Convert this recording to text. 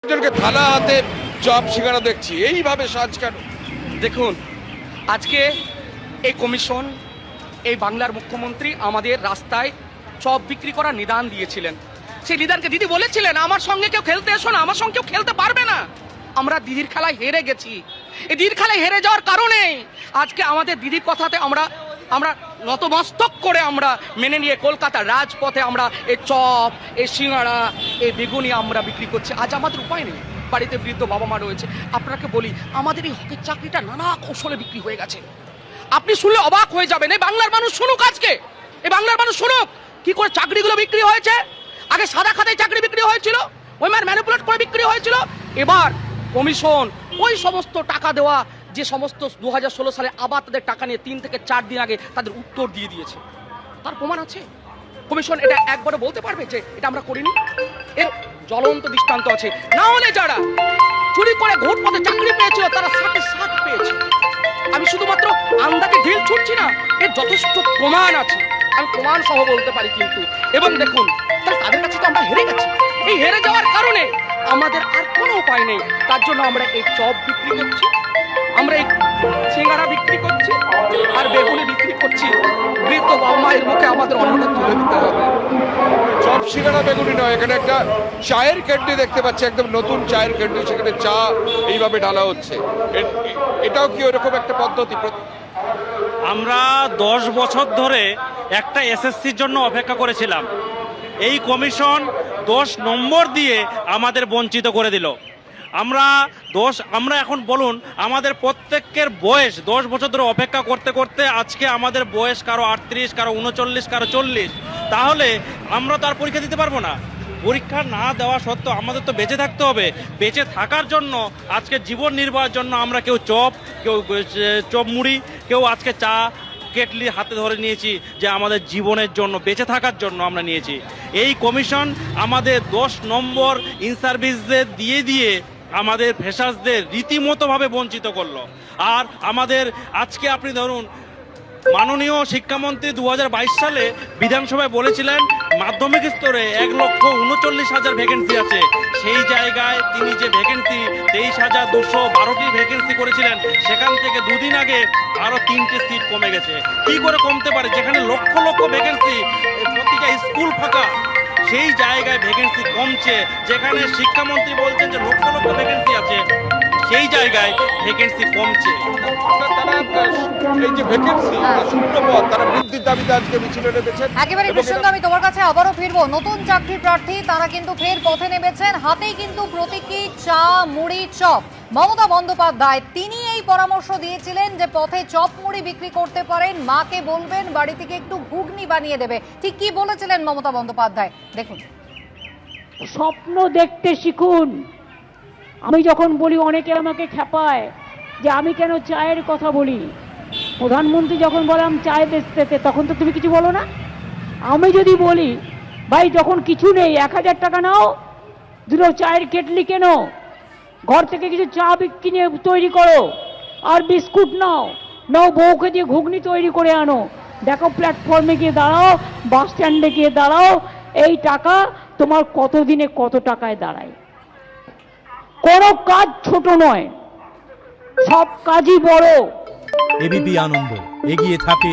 একজনকে থালা হাতে চপ সিঙ্গারা দেখছি, এইভাবে সাজ কেন? দেখুন, আজকে এই কমিশন, এই বাংলার মুখ্যমন্ত্রী আমাদের রাস্তায় চপ বিক্রি করার নিদান দিয়েছিলেন। সেই নিদানকে দিদি বলেছিলেন, আমার সঙ্গে কেউ খেলতে এসো না, আমার সঙ্গে কেউ খেলতে পারবে না। আমরা দিদির খেলায় হেরে গেছি। এই দিদির খেলায় হেরে যাওয়ার কারণে আজকে আমাদের দিদির কথাতে আমরা নতমস্তক করে আমরা মেনে নিয়ে কলকাতার রাজপথে আমরা এই চপ, এই সিঙ্গাড়া, এই বেগুনি আমরা বিক্রি করছি। আজ আমাদের উপায় নেই, বাড়িতে বৃদ্ধ বাবা মা রয়েছে। আপনাকে বলি, আমাদের এই হকের চাকরিটা নানা কৌশলে বিক্রি হয়ে গেছে। আপনি শুনলে অবাক হয়ে যাবেন। এই বাংলার মানুষ শুনুক, আজকে এই বাংলার মানুষ শুনুক কি করে চাকরিগুলো বিক্রি হয়েছে। আগে সাদা খাতায় চাকরি বিক্রি হয়েছিল, ওই মার ম্যানিপুলেট করে বিক্রি হয়েছিল। এবার কমিশন ওই সমস্ত টাকা দেওয়া, যে সমস্ত 2016 সালে আবার তাদের টাকা নিয়ে 3 থেকে 4 দিন আগে তাদের উত্তর দিয়ে দিয়েছে। তার প্রমাণ আছে। কমিশন এটা একবারও বলতে পারবে যে এটা আমরা করিনি? এর জ্বলন্ত দৃষ্টান্ত আছে। না হলে যারা চুরি করে ঘুট পথে চাকরি পেয়েছিল তারা 60 পেয়েছে। আমি শুধুমাত্র আন্দাজে ঢিল ছুটছি না, এর যথেষ্ট প্রমাণ আছে। আমি প্রমাণ সহ বলতে পারি কিন্তু। এবং দেখুন, তাদের কাছে তো আমরা হেরে গেছি। এই হেরে যাওয়ার কারণে আমাদের আর কোনো উপায় নেই। তার জন্য আমরা এই চপ বিক্রি করছি, আমরা এই সিঙ্গারা বিক্রি করছি, আর বেগুনি বিক্রি করছি। বৃদ্ধ বাবা মায়ের মুখে আমাদের অন্নটা তুলে দিতে হবে। চপ সিঙ্গারা বেগুনি নয়, এখানে একটা চায়ের ক্যান্ডি দেখতে পাচ্ছি, একদম নতুন চায়ের ক্যান্ডি, সেখানে চা এইভাবে ঢালা হচ্ছে। এটাও কি ওরকম একটা পদ্ধতি? আমরা 10 বছর ধরে একটা এসএসসির জন্য অপেক্ষা করেছিলাম। এই কমিশন 10 নম্বর দিয়ে আমাদের বঞ্চিত করে দিল। আমরা এখন বলুন, আমাদের প্রত্যেকের বয়স 10 বছর ধরে অপেক্ষা করতে করতে আজকে আমাদের বয়স কারো 38, কারো 39, কারো 40। তাহলে আমরা তো আর পরীক্ষা দিতে পারবো না। পরীক্ষা না দেওয়া সত্ত্বেও আমাদের তো বেঁচে থাকতে হবে। বেঁচে থাকার জন্য আজকে জীবন নির্বাহের জন্য আমরা কেউ চপ, কেউ চপ মুড়ি, কেউ আজকে চা কেটলি হাতে ধরে নিয়েছি, যে আমাদের জীবনের জন্য, বেঁচে থাকার জন্য আমরা নিয়েছি। এই কমিশন আমাদের 10 নম্বর ইন সার্ভিসদের দিয়ে আমাদের ফ্রেশার্সদের রীতিমতোভাবে বঞ্চিত করলো। আর আমাদের আজকে আপনি ধরুন, মাননীয় শিক্ষামন্ত্রী 2022 সালে বিধানসভায় বলেছিলেন মাধ্যমিক স্তরে 1,39,000 ভ্যাকেন্সি আছে। সেই জায়গায় তিনি যে ভ্যাকেন্সি 23,212টি ভ্যাকেন্সি করেছিলেন, সেখান থেকে দুদিন আগে আরো 3টে সিট কমে গেছে। কি করে কমতে পারে, যেখানে লক্ষ লক্ষ ভ্যাকেন্সি, প্রতিটা স্কুল ফাঁকা, সেই জায়গায় ভ্যাকেন্সি কমছে। যেখানে শিক্ষামন্ত্রী বলছেন যে লক্ষ লক্ষ ভ্যাকেন্সি আছে, সেই জায়গায় ভ্যাকেন্সি কমছে। এই যে ভ্যাকেন্সি, শূন্য পদ, তারা বৃদ্ধির দাবিতে আজকে মিছিলে নেমেছেন। একেবারে প্রসঙ্গ, আমি তোমার কাছে আবারও ফিরবো। নতুন চাকরি প্রার্থী তারা কিন্তু ফের পথে নেমেছেন, হাতেই কিন্তু প্রতীকী চা, মুড়ি, চপ। মমতা বন্দ্যোপাধ্যায় তিনি এই পরামর্শ দিয়েছিলেন যে পথে চপ মুড়ি বিক্রি করতে পারেন, মাকে বলবেন বাড়ি থেকে একটু ঘুগনি বানিয়ে দেবে। ঠিক কি বলেছিলেন মমতা বন্দ্যোপাধ্যায়, দেখুন। স্বপ্ন দেখতে শিখুন। আমি যখন বলি, অনেকে আমাকে খেপায় যে আমি কেন চায়ের কথা বলি। প্রধানমন্ত্রী যখন বললাম চায় বেচতে, তখন তো তুমি কিছু বলো না। আমি যদি বলি, ভাই যখন কিছু নেই, 1000 টাকা নাও, দুটো চায়ের কেটলি কেনো, ঘর থেকে কিছু চা কিনে তৈরি করো, আর বিস্কুট নাও, বউকে দিয়ে ঘুগনি তৈরি করে আনো, দেখো প্ল্যাটফর্মে গিয়ে দাঁড়াও, বাস স্ট্যান্ডে গিয়ে দাঁড়াও, এই টাকা তোমার কত দিনে কত টাকায় দাঁড়ায়। কোনো কাজ ছোট নয়, সব কাজই বড়। এবিপি আনন্দ এগিয়ে থাকে।